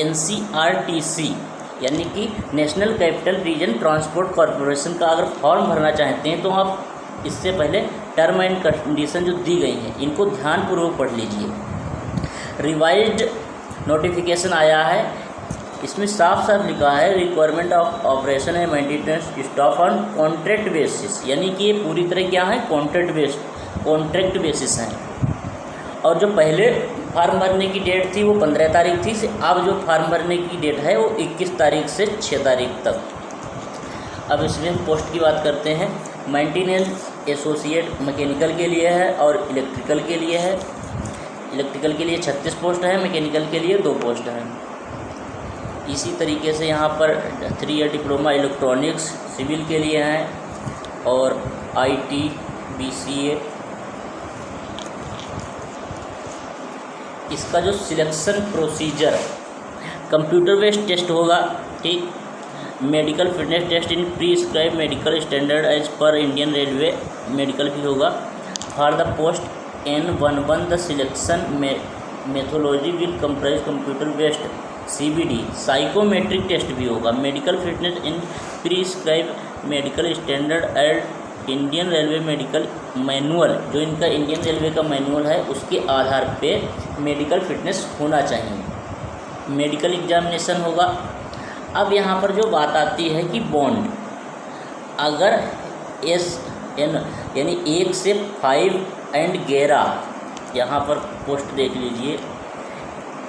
NCRTC यानी कि national capital region transport corporation का अगर फॉर्म भरना चाहते हैं तो आप इससे पहले टर्म एंड कंडीशन जो दी गई हैं इनको ध्यानपूर्वक पढ़ लीजिए। रिवाइज्ड नोटिफिकेशन आया है, इसमें साफ साफ लिखा है requirement of operation and maintenance staff on contract basis, यानी कि ये पूरी तरह क्या है कॉन्ट्रैक्ट बेसिस हैं। और जो पहले फार्म भरने की डेट थी वो 15 तारीख थी, से अब जो फार्म भरने की डेट है वो 21 तारीख से 6 तारीख तक। अब इसमें हम पोस्ट की बात करते हैं। मेंटेनेंस एसोसिएट मैकेनिकल के लिए है और इलेक्ट्रिकल के लिए है। इलेक्ट्रिकल के लिए 36 पोस्ट है, मैकेनिकल के लिए 2 पोस्ट हैं। इसी तरीके से यहाँ पर 3 ईयर डिप्लोमा इलेक्ट्रॉनिक्स सिविल के लिए हैं और IT BCA। इसका जो selection procedure computer based test होगा, ठीक। Medical fitness test in prescribe medical standard as per Indian railway medical भी होगा। For the post N11 the selection methodology will comprise computer based CBD psychometric test भी होगा। Medical fitness in prescribe medical standard and Indian railway medical manual, जो इनका Indian railway का manual है उसके आधार पे मेडिकल फिटनेस होना चाहिए। मेडिकल एग्जामिनेशन होगा। अब यहाँ पर जो बात आती है कि बॉन्ड, अगर SN यानी 1 से 5 एंड 11, यहाँ पर पोस्ट देख लीजिए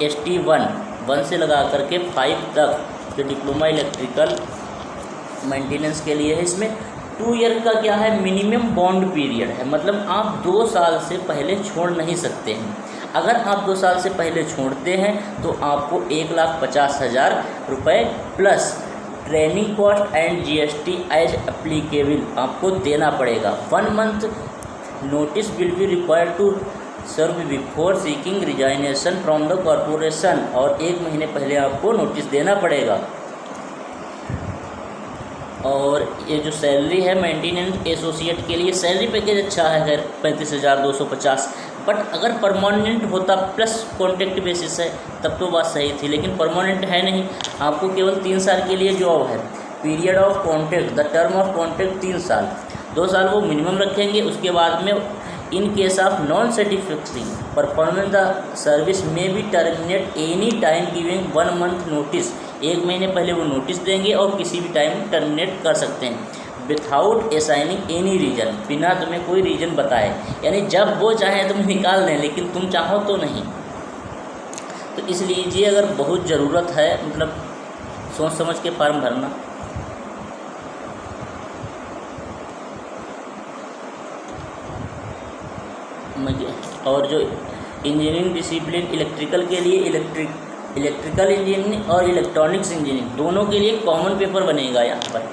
ST1 से लगा करके 5 तक जो डिप्लोमा इलेक्ट्रिकल मेंटेनेंस के लिए है, इसमें 2 ईयर का क्या है मिनिमम बॉन्ड पीरियड है। मतलब आप 2 साल से पहले छोड़ नहीं सकते हैं। अगर आप 2 साल से पहले छोड़ते हैं तो आपको 1,50,000 रुपये plus training cost and GST as applicable आपको देना पड़ेगा। 1 month notice will be required to serve before seeking resignation from the corporation, और 1 महीने पहले आपको नोटिस देना पड़ेगा। और ये जो सैलरी है मेंटेनेंस एसोसिएट के लिए, सैलरी पैकेज अच्छा है खैर 35,250, बट अगर परमानेंट होता प्लस कॉन्ट्रैक्ट बेसिस है तब तो बात सही थी, लेकिन परमानेंट है नहीं। आपको केवल 3 साल के लिए जॉब है। Period of contract, the term of contract 3 साल, 2 साल वो मिनिमम रखेंगे। उसके बाद में in case of non satisfactory performance the service में be terminate any time giving 1 month notice, 1 महीने पहले वो नोटिस देंगे और किसी भी टाइम टर्मिनेट कर सकते हैं विथआउट असाइनिंग एनी रीजन, बिना तुम्हें कोई रीज़न बताए। यानी जब वो चाहें तुम निकाल दें, लेकिन तुम चाहो तो नहीं। तो इसलिए अगर बहुत ज़रूरत है, मतलब सोच समझ के फॉर्म भरना। और जो इंजीनियरिंग डिसिप्लिन इलेक्ट्रिकल के लिए इलेक्ट्रिकल इंजीनियरिंग और इलेक्ट्रॉनिक्स इंजीनियरिंग दोनों के लिए कॉमन पेपर बनेगा यहाँ पर।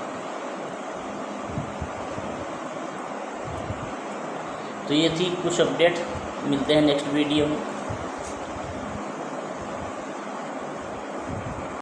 तो ये थी कुछ अपडेट, मिलते हैं नेक्स्ट वीडियो में।